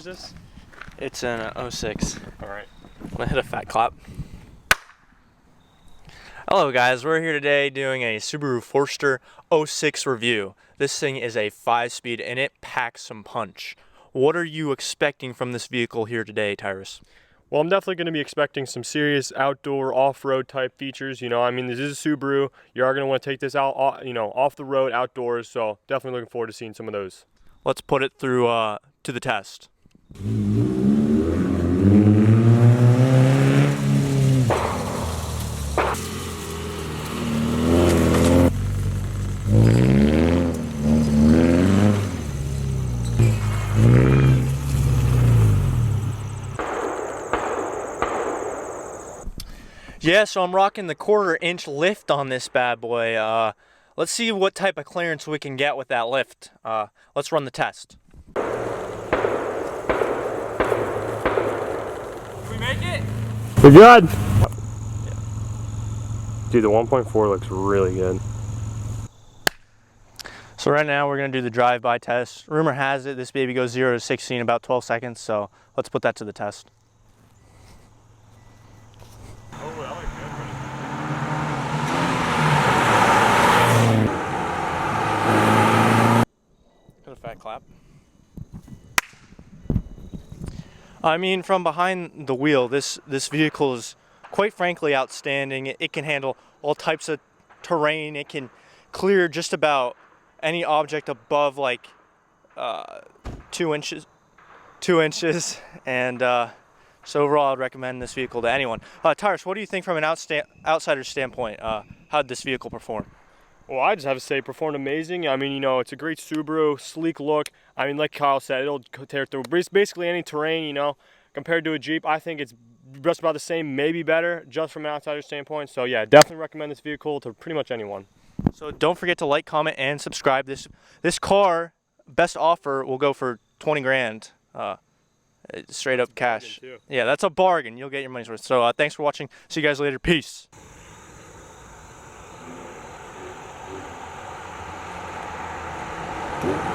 is this? It's an 06. All right. I'm gonna hit a fat clap. Hello guys, we're here today doing a Subaru Forester 06 review. This thing is a 5-speed and it packs some punch. What are you expecting from this vehicle here today, Tyrus? Well, I'm definitely going to be expecting some serious outdoor off-road type features. I mean, this is a Subaru. You are going to want to take this out, off the road, outdoors. So definitely looking forward to seeing some of those. Let's put it through to the test. Yeah, so I'm rocking the 1/4-inch lift on this bad boy. Let's see what type of clearance we can get with that lift. Let's run the test. Can we make it? We're good. Dude, the 1.4 looks really good. So right now we're gonna do the drive-by test. Rumor has it this baby goes 0 to 60 in about 12 seconds, so let's put that to the test. Put a fat clap. I mean, from behind the wheel, this vehicle is quite frankly outstanding. It can handle all types of terrain. It can clear just about any object above like 2 inches, and so overall I'd recommend this vehicle to anyone. Tyrus, what do you think from an outsider's standpoint? How did this vehicle perform? Well, I just have to say, it performed amazing. I mean, it's a great Subaru, sleek look. I mean, like Kyle said, it'll tear through basically any terrain, Compared to a Jeep, I think it's just about the same, maybe better, just from an outsider standpoint. So yeah, definitely recommend this vehicle to pretty much anyone. So don't forget to like, comment, and subscribe. This car, best offer, will go for 20 grand. Straight up cash. Yeah, that's a bargain. You'll get your money's worth. So thanks for watching. See you guys later. Peace. Yeah.